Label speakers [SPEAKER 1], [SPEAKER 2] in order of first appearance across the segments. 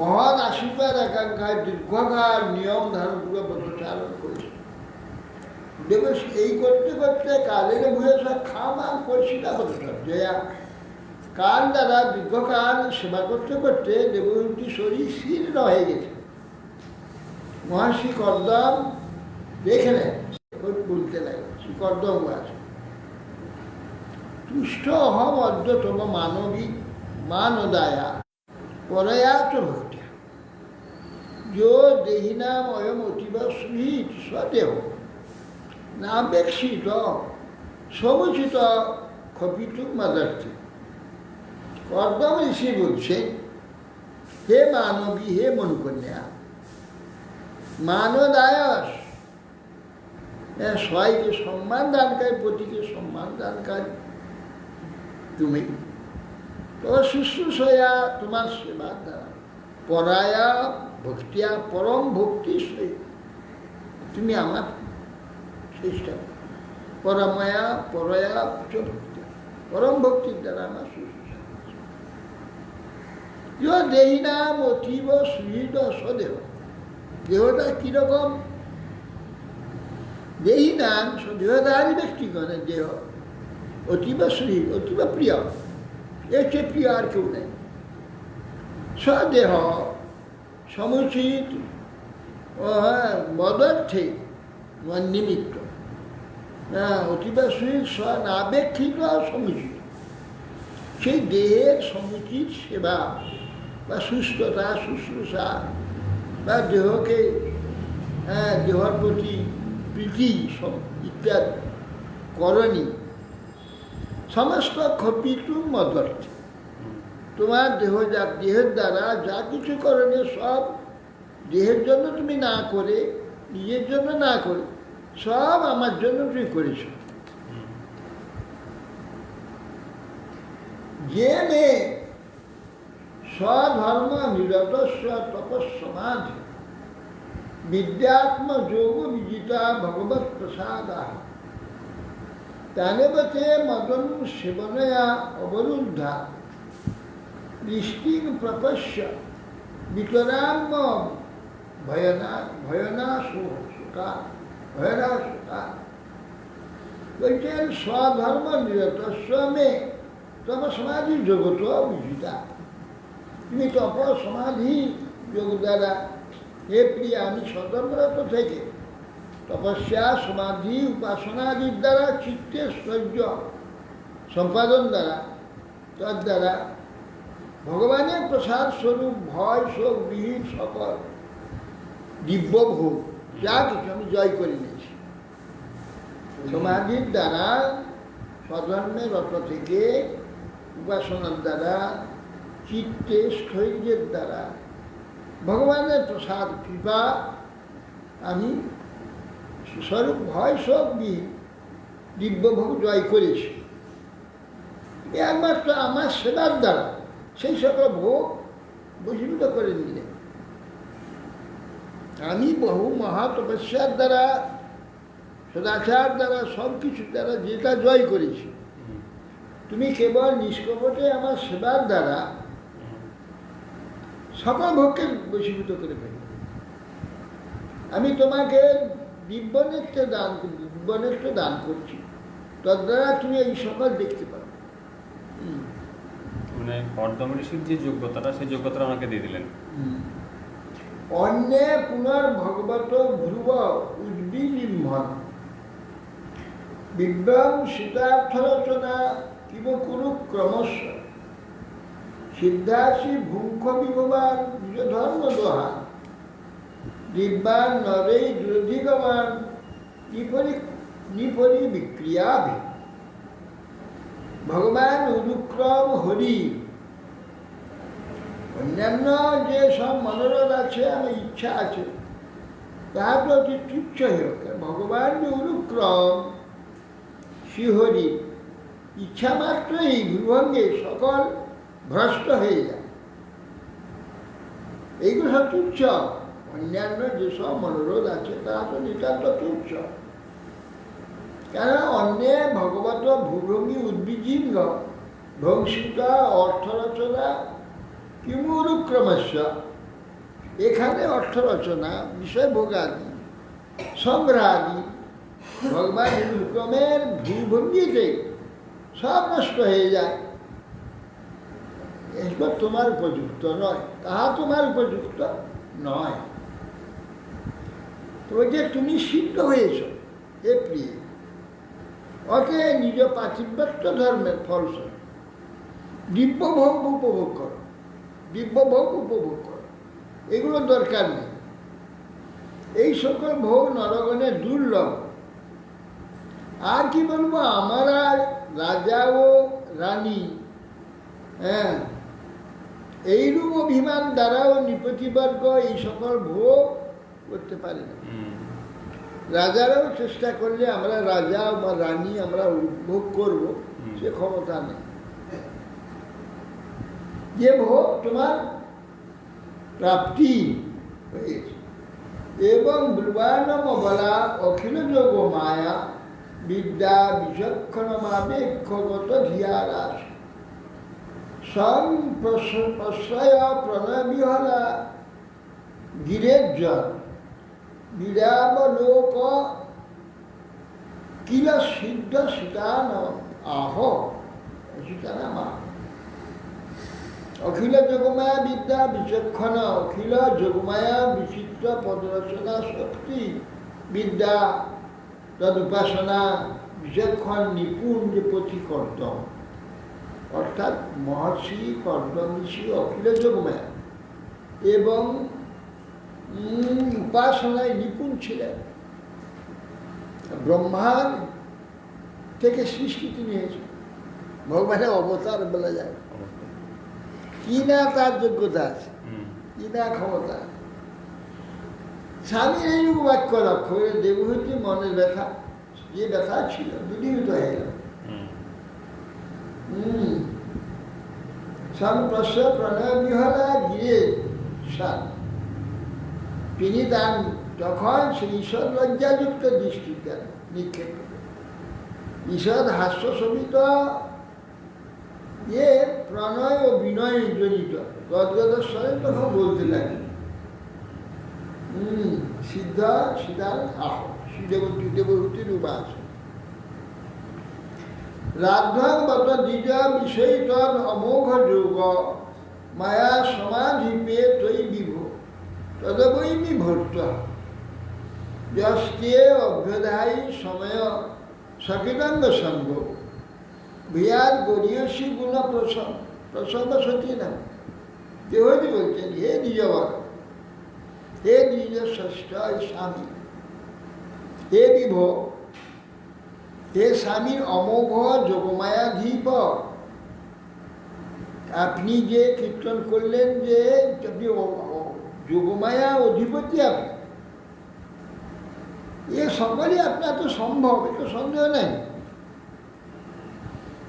[SPEAKER 1] মহান আশীর্বাদ আকাঙ্ক্ষায় দীর্ঘকাল নিয়ম ধারণপূর্বক চালন করেছে। দেখবে এই করতে করতে কালের ভুয়ে সব খামার পরিষ্কার হতে যে কাল দ্বারা দীর্ঘকাল সেবা করতে করতে দেবতী শরীর শীর্ণ হয়ে গেছে। মহর্ষি কর্দম দেখে নেন, বলতে লাগে শ্রী কর্দম আছে তুষ্ট অহম অদ্যতম মানবী মানদায়া পরয়াত ভক্তি যো দেহিনাম অয়ম অতীব সুহিত স্বদেহ নাপেক্ষিত সমুচিত ক্ষপিত মাদার্থী। কর্দম ঋষি বলছে, হে মানবী, হে মনুকন্যা, মানদায়স, সবাইকে সম্মান দানকারী, পতিকে সম্মান দানকারী তুমি, তোমার শুশ্রূষয়া, তোমার সেবা দ্বারা, পরায়া ভক্তিয়া, পরম ভক্তি সহিত তুমি আমার চেষ্টা, পরময়া পরয়া উচ্চ ভক্তি, পরম ভক্তির দ্বারা আমার শুশ্রূষা। দেহি নাম অতীব সুহৃদ স্বদেহ, দেহটা কিরকম? দেহি নাম দেহধারী ব্যক্তিগণের দেহ অতীব সুহৃদ, অতীব প্রিয়, এর চেয়ে প্রিয় আর কেউ নেই। স্বদেহ সমুচিত মদর্থে নিমিত্ত, অতীব সুহৃদ স্বনাপেক্ষিক সমুচিত, সেই দেহের সমুচিত সেবা বা সুস্থতা, শুশ্রূষা বা দেহকে দেহর প্রতি প্রীতি ইত্যাদি করণী সমস্ত ক্ষপিত মদর্থ, তোমার দেহের দ্বারা যা কিছু করণীয় সব দেহের জন্য তুমি না করে, নিজের জন্য না করে, সব আমার জন্য তুমি করেছ। যে মেয়ে স্বধর্ম নিরতস্ব তপঃসমাধি বিদ্যাত্ম যোগ বিজিতা ভগবৎ প্রসাদা তানেবতে মদন সেবনয়া অবরুদ্ধা দৃষ্টিং প্রপশ্য বিতরাম্য ভয়নাশোকা বলছেন স্বধর্ম নিরতস্ব মে তপ সমাধি জগত বিজিতা, তুমি তপ সমাধি যোগ দ্বারা, হে প্রিয়া, আমি স্বধর্মরত থেকে তপস্যা সমাধি উপাসনাদির দ্বারা চিত্তে ঐশ্বর্য সম্পাদন দ্বারা, তার দ্বারা ভগবানের প্রসাদ স্বরূপ ভয় শোক বিহীন সকল দিব্য ভোগ যা কিছু আমি জয় করে নিয়েছি। সমাধির দ্বারা, স্বধর্মে রত থেকে, উপাসনার দ্বারা, চিত্তে স্থৈর্যের দ্বারা ভগবানের প্রসাদ কৃপা আমি স্বরূপ ভয় শোক বিহীন দিব্যভোগ জয় করেছি। একমাত্র আমার সেবার দ্বারা সেই সকল ভোগ বশীভূত করে নিলেন। আমি বহু মহাতপস্যার দ্বারা, সদাচার দ্বারা, সব কিছুর দ্বারা যেটা জয় করেছি, তুমি কেবল নিষ্কপটে আমার সেবার দ্বারা সকল ভোগকে বশীভূত করে ফেলি। আমি তোমাকে দিব্যনেত্র দান করছি, তার দ্বারা তুমি এই সকল দেখতে পাবে।
[SPEAKER 2] মানে কর্দম ঋষির যে যোগ্যতাটা, সেই যোগ্যতাটা আমাকে দিয়ে দিলেন।
[SPEAKER 1] অন্যে পুনর্ভগবত ধ্রুব উদ্বিলিম্বন বিভ্রম সীতার্থ রচনা কিম কুরু ক্রমশ সিদ্ধাসী ভুঙ্খ বিভবান নিজ ধর্ম দোহান দিব্যান নরে দৃঢ়িগমান নিপরি বিক্রিয়াভি। ভগবান অনুক্রম হরি, অন্যান্য যে সব মনোরথ আছে, আমার ইচ্ছা আছে, তাহা তো অতি তুচ্ছ হোক। ভগবান যে অনুক্রম শ্রীহরি, ইচ্ছা মাত্রই ভূভঙ্গে সকল ভ্রষ্ট হয়ে যায়। এইগুলো সব তুচ্ছ। অন্যান্য যেসব মনোরোধ আছে তারা তো নিতান্ত তুচ্ছ। কেন অন্যে ভগবত ভূভঙ্গি উদ্বিজীর্ণ ধ্বংসিতা অর্থরচনা কিমুরুক্রমস্য এখানে অর্থ রচনা, বিষয় ভোগাদি, সংগ্রহাদি, ভগবান হুকুমের ভূভঙ্গিতে সব নষ্ট হয়ে যায়। এগুলো তোমার উপযুক্ত নয়, তাহা তোমার উপযুক্ত নয়। তবে যে তুমি সিদ্ধ হয়েছ এ প্রিয়, ওকে নিজ পাতিব্যত্য ধর্মের ফলস্বরূপ দিব্যভোগ উপভোগ করো, দিব্যভোগ উপভোগ করো, এগুলো দরকার নেই। এই সকল ভোগ নরগণের দুর্লভ। আর কি বলবো, আমরা রাজা ও রানী, হ্যাঁ, এইরূপ অভিমান দ্বারাও নৃপতিবর্গ এই সকল ভোগ করতে পারে না। রাজারাও চেষ্টা করলে আমরা রাজা বা রানী আমরা উপভোগ করব, সে ক্ষমতা নেই। যে ভোগ তোমার প্রাপ্তি হয়েছে এবং ব্রুবাণম বলা অখিল যোগ মায়া বিদ্যা বিচক্ষণ মাবেক্ষগত ধিয়ারাস প্রশ্রয় প্রণয় বিহলা গিরের জল বিরাবলোক কিল সিদ্ধ সীতান আহ সীতানামা অখিল যোগমায়া বিদ্যা বিচক্ষণ অখিল যোগমায়া বিচিত্র পদরচনা শক্তি বিদ্যা তদুপাসনা বিচক্ষণ নিপুণ যে পথিকর্দম, অর্থাৎ মহর্ষি কর্দম ঋষি অখিল যোগমায়া এবং উপাসনায় নিপুণ ছিলেন। ব্রহ্মার থেকে সৃষ্টি নিয়েছে, ভগবানের অবতার বলা যায়। কি না তার যোগ্যতা আছে, কি না ক্ষমতা। স্বামীর এইরূপ বাক্য লক্ষ্য করে দেবহূতি মনের ব্যথা, যে ব্যথা ছিল দূরীভূত হয়ে গেল। স্বামী প্রশ্রয় প্রণয় বিহলা গিয়ে সান, তিনি তার তখন সেই ঈশ্বর লজ্জাযুক্ত দৃষ্টিতে নিক্ষেপ করেন। ঈশ্বর হাস্য শোভিত এ প্রণয় ও বিনয় জনিত গদগদ স্বরে তখন বলতে লাগলেন, সিদ্ধা সীতার আহ শ্রীদেবতী দেবহূতির উপাস রাধ্যাং বত দ্বিজ বিষয় তদ অমোঘ যোগ মায়া সমাধিপে তৈ বিভো তদবৈমি ভর্ত যস্তে অভ্যধায়ী সময় সকিতাঙ্গ সঙ্গ বিয়ার গরীয়সী গুণ প্রসন্ন সতী নাম। দেহজি বলছেন, হে দ্বিজবর, হে দ্বিজ ষষ্ঠ স্বামী, হে বিভো, হে স্বামীর অমোঘ যোগমায়াধীপ, আপনি যে কীর্তন করলেন যে আপনি যোগমায়া অধিপতি, আপনি এ সকলই আপনার তো সম্ভব, এটা সন্দেহ নেই।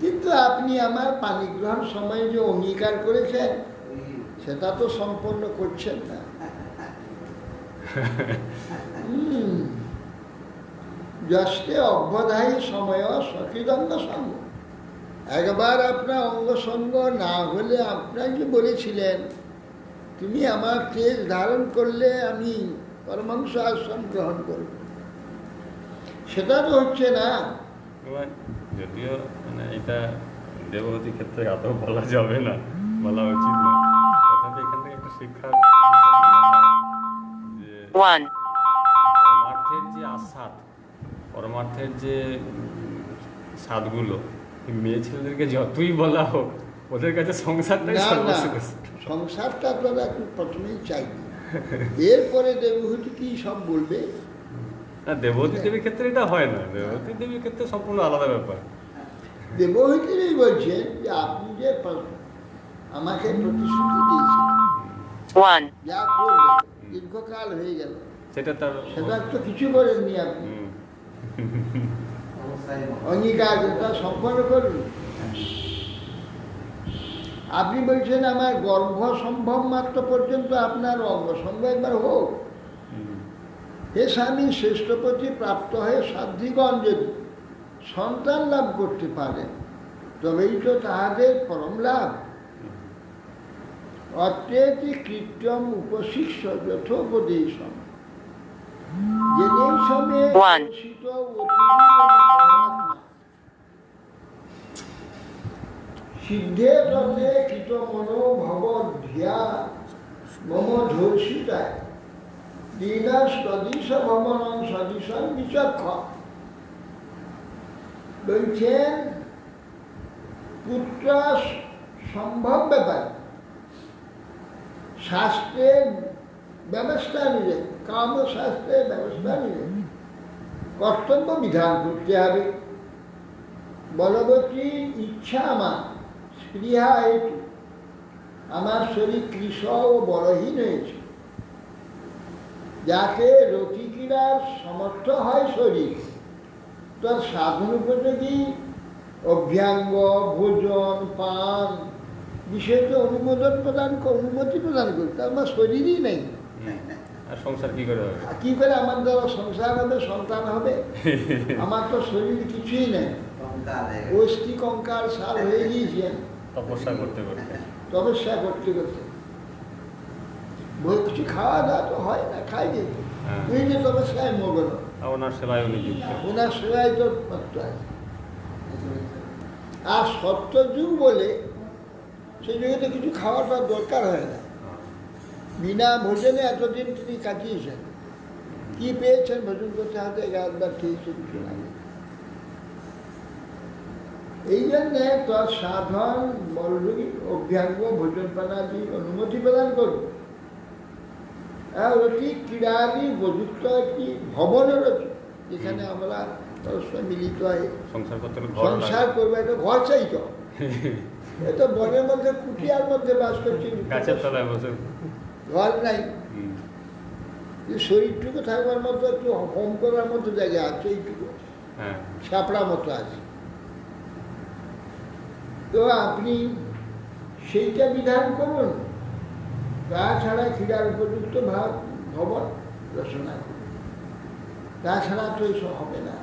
[SPEAKER 1] কিন্তু আপনি আমার পানি গ্রহণ সময় যে অঙ্গীকার করেছেন সেটা তো সম্পন্ন করছেন না। যস্তে অভ্যধায়ী সময় সকিদঙ্গ সঙ্গ, একবার আপনার অঙ্গসঙ্গ না হলে আপনার যে বলেছিলেন তুমি আমার তেজ ধারণ করলে আমি পরমাংশ আশ্রম গ্রহণ করব, সেটা তো হচ্ছে না।
[SPEAKER 2] যদিও মানে এটা দেবহূতির ক্ষেত্রে আদৌ বলা যাবে না, বলা উচিত না, তথাপি এখান থেকে একটা শিক্ষা যে পরমার্থের যে আস্বাদ, পরমার্থের যে স্বাদগুলো মেয়ে ছেলেদেরকে যতই বলা হোক ওদের কাছে সংসারটাই সর্বশ্রেষ্ঠ।
[SPEAKER 1] সংসারটা আপনারা এখন প্রথমেই চাইবে, এরপরে দেবহূতি কি সব বলবে।
[SPEAKER 2] না, দেবহূতি দেবীর ক্ষেত্রে এটা হয় না, দেবহূতি দেবীর ক্ষেত্রে সম্পূর্ণ আলাদা ব্যাপার।
[SPEAKER 1] দেবহূতিরই বলছেন যে আপনি যে আমাকে প্রতিশ্রুতি দিয়েছেন যা করবেন, দীর্ঘকাল হয়ে গেল, সেটা তো কিছু করেননি আপনি। অঙ্গীকার সম্পন্ন করুন। আপনি বলছেন আমার গর্ভ সম্ভব মাত্র পর্যন্ত আপনার অঙ্গসঙ্গ একবার হোক। হে স্বামী, শ্রেষ্ঠপতি প্রাপ্ত হয়ে সাধ্বীগণ যদি সন্তান লাভ করতে পারে তবেই তো তাহাদের পরম লাভ। অত্রেতি কৃত্যম উপশিষ্য যথোপদেশম জেনেই সময়ে
[SPEAKER 3] One.
[SPEAKER 1] দর্শিত অতিরিক্ত সিদ্ধে ততে কৃত মনোভব ধিয়া মম ধর্ষিতায় দীনা সদৃশ ভবনং সদৃশন বিচক্ষ বলছেন পুত্র সম্ভব ব্যাপার শাস্ত্রের ব্যবস্থা নিলে কামশাস্ত্রের ব্যবস্থা নিলে কর্তব্য বিধান করতে হবে। বলবতী ইচ্ছা আমার স্পৃহা হেতু আমার শরীর কৃষ ও বলহীন হয়েছে, যাতে রতিক্রীড়ার সমর্থ হয় শরীর, তার সাধন উপযোগী অভ্যাঙ্গ ভোজন পান বিষয়কে অনুমতি প্রদান করতে আমার শরীরই নেই।
[SPEAKER 2] আর সংসার কি করে হবে?
[SPEAKER 1] কি করে আমার দ্বারা সংসার হবে, সন্তান হবে? আমার তো শরীর কিছুই নেই, অস্থি কঙ্কাল সার হয়ে গিয়েছি আমি
[SPEAKER 2] তপস্যা করতে করতে।
[SPEAKER 1] তপস্যা করতে করতে কিছু খাওয়া দাওয়া তো হয় না, খাই যে তুই যে তপস্যায় মগ্ন,
[SPEAKER 2] ওনার সেবায় উনি যুক্ত।
[SPEAKER 1] ওনার সেবায় তো মাত্র আছে। আর সত্য যুগ বলে সেই যুগে তো কিছু খাওয়াটা দরকার হয় না, বিনা ভোজনে এতদিন তিনি কাটিয়েছেন। কি পেয়েছেন ভোজন করতে হাতে 11বার খেয়েছে, কিছু লাগে। এই জন্যে তোর সাধন বলযোগী অভ্যাঙ্গ ভোজন পানাদি অনুমতি প্রদান করব। অতি ক্রীড়াদি উপযুক্ত একটি ভবনের আছে, যেখানে আমরা পরস্পর মিলিত হয়
[SPEAKER 2] সংসার করতে
[SPEAKER 1] সংসার করবো। একটা ঘর চাই তো, এত বনের মধ্যে কুটিয়ার মধ্যে বাস করছি,
[SPEAKER 2] গাছের তলায় বসে
[SPEAKER 1] ঘর নাই। শরীরটুকু থাকবার মতো একটু হোম করার মতো জায়গা আছে, এইটুকু ছাপড়া মতো আছে। তো আপনি সেইটা বিধান করুন, তাছাড়া ক্রীড়ার উপযুক্ত ভবন রচনা করুন, তাছাড়া তো এসব হবে না।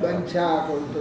[SPEAKER 1] বঞ্চা করতে